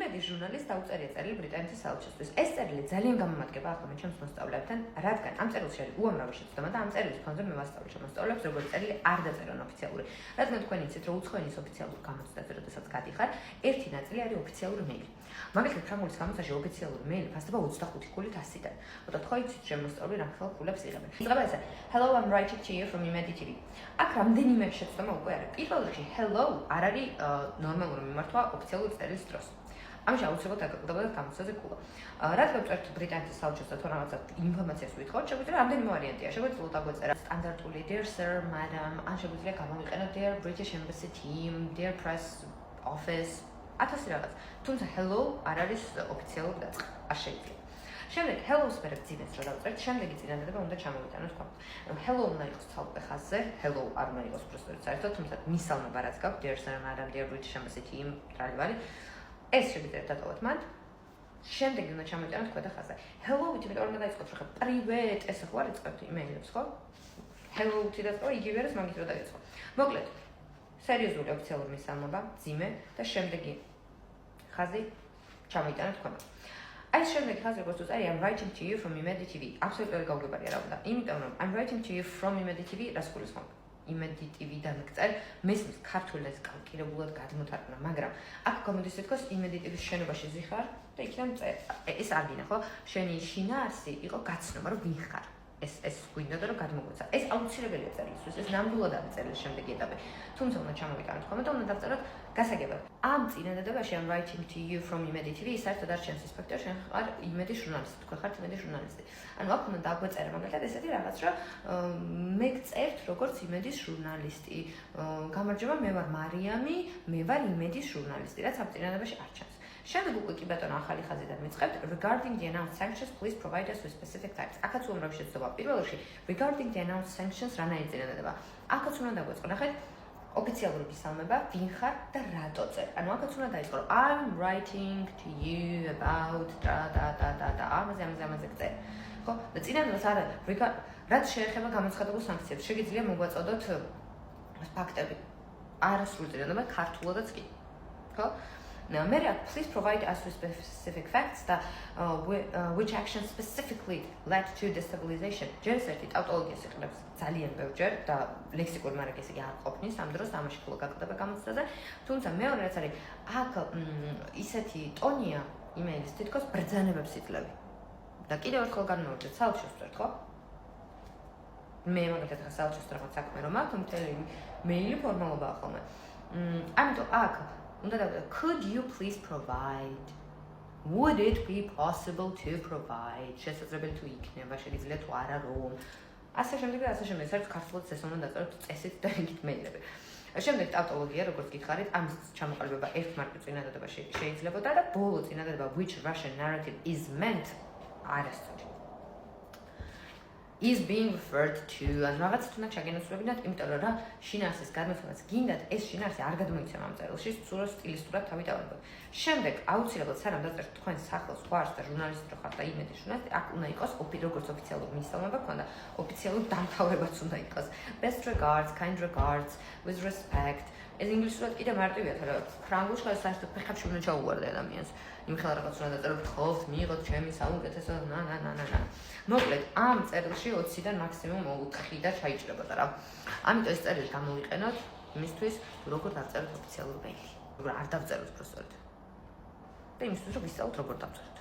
იმედი ჟურნალის დაუწერია წერილი ბრიტანეთის საელჩოსთვის. ეს წერილი ძალიან გამომადგება ახლა ჩემს მოსწავლეებთან, რადგან ამ წერილში არის უამრავი შეცდომა და ამ წერილის ფონზე მე ვასწავლე შემოსწავლეებს, როგორც წერილი არ დაწერონ ოფიციალური. რადგან თქვენ იცით, რომ უცხოენის ოფიციალურ გამოცდაზე, როდესაც გადიხარ, ერთი ნაწილი არის ოფიციალური მეილი. მაგალითად, ფრანგულის გამოცდაში ოფიციალური მეილი ფასდება 25 ქულით 100-დან. მოდით ხო იცით, შემოსწავლე რა ხელ ქულებს იღებენ. იღება ესე: Hello, I'm writing to you from Imedi TV. აქ რამდენიმე შეცდომა უკვე არის. პირველ რიგში hello არ არის ნორმალური მიმართვა ოფიციალური წერილის დროს. ამაში აუცილებლად დაგაკეთებოდა გამოცდაზე ქულა. რადგან წერთ ბრიტანეთის საელჩოსთან თუ რაღაცა ინფორმაციას ვითხოვთ, შეგვიძლია რამდენი ვარიანტია. შეგვიძლია დაგვეწერა სტანდარტული dear sir, madam, ან შეგვიძლია გამოვიყენოთ dear British Embassy team, dear press office, 1000 რაღაც. თუმცა hello არ არის ოფიციალური დაწყება. არ შეიძლება. შემდეგ hello-ს მერე ძინეს რა დავწერთ, შემდეგი წინადადება უნდა ჩამოვიტანოთ თქვა. Hello უნდა იყოს ცალკე ხაზზე, hello არ უნდა იყოს პროსტოდ საერთოდ, თუმცა მისალმება რაც გაქვს, dear sir, madam, dear British Embassy team, ტრალივალი. ეს შეგვიძლია დატოვოთ მან. შემდეგი უნდა ჩამოვიტანოთ ქვედა ხაზზე. Hello-ით იმიტომ რომ დაიწყოთ რა პრივეტ, ესე ხო არ იწყებთ იმეილებს, ხო? Hello-ით დაწყო, იგივე არის მაგით რომ დაიწყო. მოკლედ, სერიოზული ოფიციალური მისალმება, ძიმე და შემდეგი ხაზი ჩამოვიტანოთ თქვა. Այս შემდეგი ხაზი როგორც უწარი I'm writing to you from Imedi TV. აბსოლუტურად გაუგებარია რა უნდა. იმიტომ რომ I'm writing to you from Imedi TV რას გულისხმობ? Imedi TV-დან გწერ მესმის ქართულს კალკირებულად გადმოთარგმნა, მაგრამ აქ გამოდის თქოს Imedi TV-ს შენობაში ზიხარ და იქიდან წერ. ეს არ გინდა ხო? შენი შინაარსი იყო გაცნობა რომ ვინ ხარ. ეს გვინდოდა რომ გადმოგვეცა. ეს აუცილებელია წერილისთვის. ეს ნამდვილად არის წერილის შემდეგი ეტაპი. თუმცა უნდა ჩამოვიტანოთ კომენტა, უნდა დავწეროთ გასაგებად. ამ წინადადებაში I'm writing to you from Imedi TV საერთოდ არ ჩანს ის ფაქტი, რომ შენ ხარ Imedi ჟურნალისტი, თქვენ ხართ Imedi ჟურნალისტი. ანუ აქ უნდა დაგვეწერა მაგალითად ესეთი რაღაც, რომ მე გწერთ როგორც Imedi-ის ჟურნალისტი. გამარჯობა, მე ვარ მარიამი, მე ვარ Imedi-ის ჟურნალისტი, რაც ამ წინადადებაში არ ჩანს. შემდეგ უკვე კი ბატონო ახალი ხაზიდან მიწყებთ regarding the announced sanctions please provide us with specific facts. აქაც უამრავი შეცდომა. პირველ რიგში regarding the announced sanctions რანაირი წინადადება. აქაც უნდა დაგვეწყო. ნახეთ, ოფიციალური მისალმება, ვინ ხარ და რატო წერ. ანუ აქაც უნდა დაიწყო. I'm writing to you about და ამაზე წერ. ხო? და წინადადებას არა რაც შეეხება გამოცხადებულ სანქციებს. შეგიძლია მოგვაწოდოთ ფაქტები. არასრული წინადადება ქართულადაც კი. ხო? Now, please provide us with specific facts that which actions specifically led to destabilization. ჯერსერთი ტავტოლოგიას იყრებს ძალიან ბევრჯერ და ლექსიკური მარაგესი არ ყოფნის ამ დროს ამაში ხოლმე გაკეთდება გამოცდაზე. თუმცა მეორე რაც არის აქ ისეთი ტონია იმეილის თითქოს ბრძანებებს იძლევა. და კიდევ ერთხელ განმოვიდეს საელჩოს ვწერთ, ხო? მე მაგალითად საელჩოს რაღაც საქმე რომ აქვს, მთელი მეილი ფორმალობაა ხოლმე. ამიტომ აქ could you please provide? Would it be possible to provide? შესაძლებელი თუ იქნება, შეიძლება თუ არა რომ. ასე შემდეგ საერთოდ ქართულად ეს უნდა დაწეროთ წესით და იქით მეილები. შემდეგ ტავტოლოგია, როგორც გითხარით, ამ ჩამოყალიბება ერთმარკ წინადადებაში შეიძლებოდა და ბოლო წინადადება which Russian narrative is meant არასწორი. Is being referred to ან რაღაც თუნდაც ჩაგენაცვლებინათ, იმიტომ რომ რა შინაარსის გადმოცემაც გინდათ, ეს შინაარსი არ გადმოიცემა ამ წერილში, სულ სტილისტურად თავი დავარგოთ. შემდეგ აუცილებლად სანამ დაწერთ თქვენ სახელს, გვარს და ჟურნალისტი რო ხართ და Imedi ჟურნალისტი, აქ უნდა იყოს როგორც ოფიციალური მისალმება ქონდა, ოფიციალური დამთავრებაც უნდა იყოს. Best regards, kind regards, with respect. ეს ინგლისურად კიდე მარტივია, თორემ ფრანგულში საერთოდ ფეხებში უნდა ჩაუვარდე ადამიანს. იმ ხელა რაღაც უნდა დაწეროთ, ხოლმე მიიღოთ ჩემი საუკეთესო მოკლედ ამ წერილში 20-დან მაქსიმუმ 4 და ჩაიჭრებოდა რა. ამიტომ ეს წერილი გამოვიყენოთ იმისთვის, როგორ დავწეროთ ოფიციალურ მეილი. როგორ არ დავწეროთ პროსტოდ. და იმისთვის, რომ ვისწავლოთ როგორ დავწეროთ.